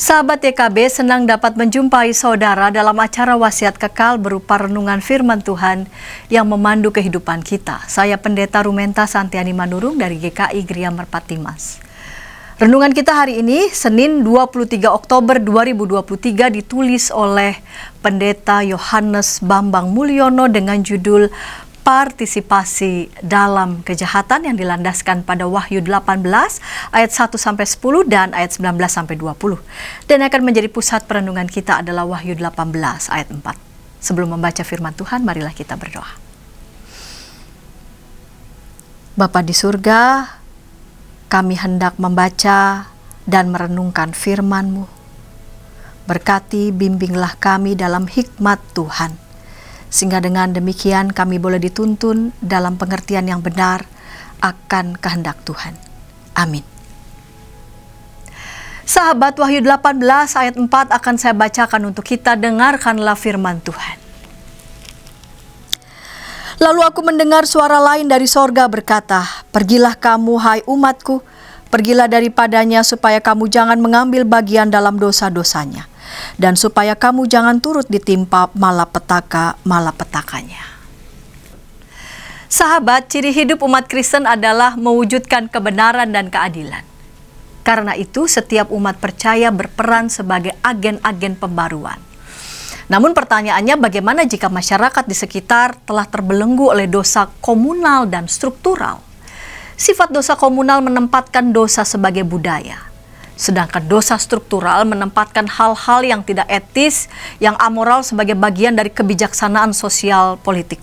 Sahabat YKB senang dapat menjumpai saudara dalam acara wasiat kekal berupa renungan firman Tuhan yang memandu kehidupan kita. Saya Pendeta Rumenta Santiani Manurung dari GKI Gria Merpati Mas. Renungan kita hari ini, Senin 23 Oktober 2023 ditulis oleh Pendeta Yohanes Bambang Mulyono dengan judul Partisipasi dalam Kejahatan yang dilandaskan pada Wahyu 18 ayat 1-10 dan ayat 19-20. Dan akan menjadi pusat perenungan kita adalah Wahyu 18 ayat 4. Sebelum membaca firman Tuhan, marilah kita berdoa. Bapa di surga, kami hendak membaca dan merenungkan firman-Mu. Berkati, bimbinglah kami dalam hikmat Tuhan, sehingga dengan demikian kami boleh dituntun dalam pengertian yang benar akan kehendak Tuhan. Amin. Sahabat, Wahyu 18 ayat 4 akan saya bacakan untuk kita. Dengarkanlah firman Tuhan. Lalu aku mendengar suara lain dari sorga berkata, "Pergilah kamu, hai umatku, pergilah daripadanya supaya kamu jangan mengambil bagian dalam dosa-dosanya, dan supaya kamu jangan turut ditimpa malapetaka-malapetakanya." Sahabat, ciri hidup umat Kristen adalah mewujudkan kebenaran dan keadilan. Karena itu, setiap umat percaya berperan sebagai agen-agen pembaruan. Namun pertanyaannya, bagaimana jika masyarakat di sekitar telah terbelenggu oleh dosa komunal dan struktural? Sifat dosa komunal menempatkan dosa sebagai budaya, sedangkan dosa struktural menempatkan hal-hal yang tidak etis, yang amoral sebagai bagian dari kebijaksanaan sosial politik.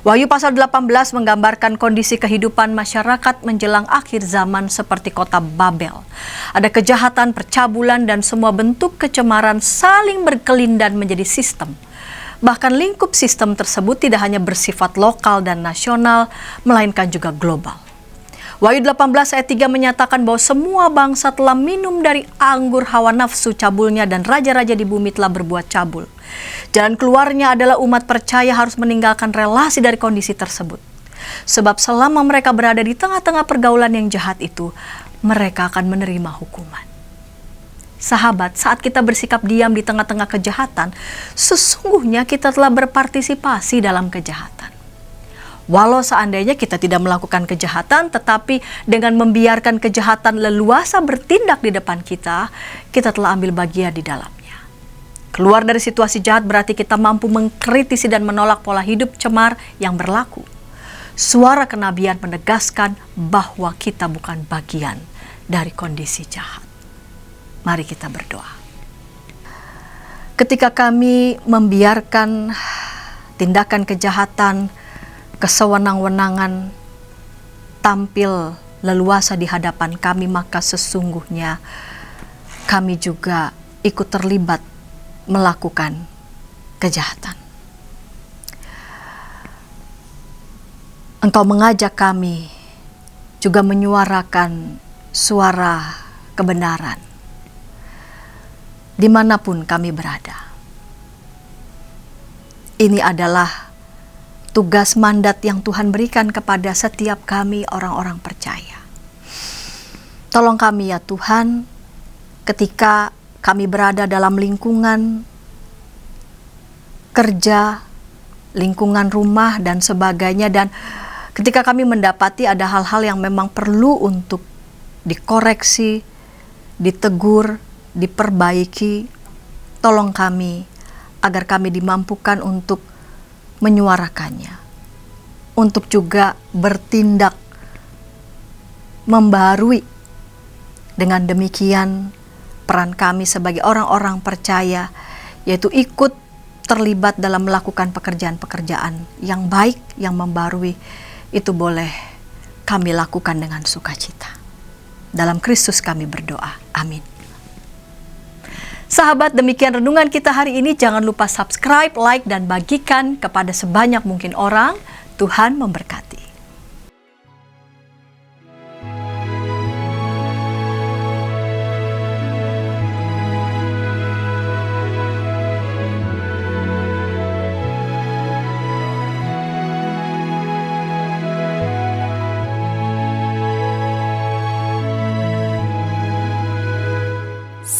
Wahyu pasal 18 menggambarkan kondisi kehidupan masyarakat menjelang akhir zaman seperti kota Babel. Ada kejahatan, percabulan, dan semua bentuk kecemaran saling berkelindan menjadi sistem. Bahkan lingkup sistem tersebut tidak hanya bersifat lokal dan nasional, melainkan juga global. Wahyu 18 ayat 3 menyatakan bahwa semua bangsa telah minum dari anggur hawa nafsu cabulnya dan raja-raja di bumi telah berbuat cabul. Jalan keluarnya adalah umat percaya harus meninggalkan relasi dari kondisi tersebut. Sebab selama mereka berada di tengah-tengah pergaulan yang jahat itu, mereka akan menerima hukuman. Sahabat, saat kita bersikap diam di tengah-tengah kejahatan, sesungguhnya kita telah berpartisipasi dalam kejahatan. Walau seandainya kita tidak melakukan kejahatan, tetapi dengan membiarkan kejahatan leluasa bertindak di depan kita, kita telah ambil bagian di dalamnya. Keluar dari situasi jahat berarti kita mampu mengkritisi dan menolak pola hidup cemar yang berlaku. Suara kenabian menegaskan bahwa kita bukan bagian dari kondisi jahat. Mari kita berdoa. Ketika kami membiarkan tindakan kejahatan, kesewenang-wenangan tampil leluasa di hadapan kami, maka sesungguhnya kami juga ikut terlibat melakukan kejahatan. Engkau mengajak kami juga menyuarakan suara kebenaran dimanapun kami berada. Ini adalah tugas mandat yang Tuhan berikan kepada setiap kami orang-orang percaya. Tolong kami ya Tuhan, ketika kami berada dalam lingkungan kerja, lingkungan rumah dan sebagainya, dan ketika kami mendapati ada hal-hal yang memang perlu untuk dikoreksi, ditegur, diperbaiki, tolong kami agar kami dimampukan untuk menyuarakannya, untuk juga bertindak membarui. Dengan demikian peran kami sebagai orang-orang percaya, yaitu ikut terlibat dalam melakukan pekerjaan-pekerjaan yang baik, yang membarui, itu boleh kami lakukan dengan sukacita. Dalam Kristus kami berdoa, amin. Sahabat, demikian renungan kita hari ini. Jangan lupa subscribe, like, dan bagikan kepada sebanyak mungkin orang. Tuhan memberkati.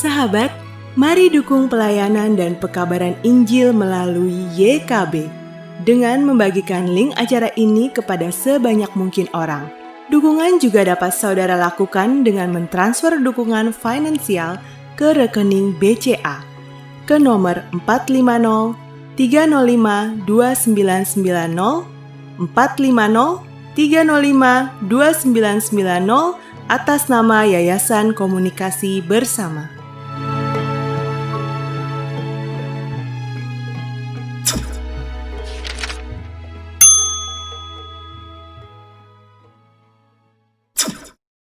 Sahabat, Mari dukung pelayanan dan pekabaran Injil melalui YKB dengan membagikan link acara ini kepada sebanyak mungkin orang. Dukungan juga dapat saudara lakukan dengan mentransfer dukungan finansial ke rekening BCA ke nomor 450 305 2990 450 305 2990 atas nama Yayasan Komunikasi Bersama.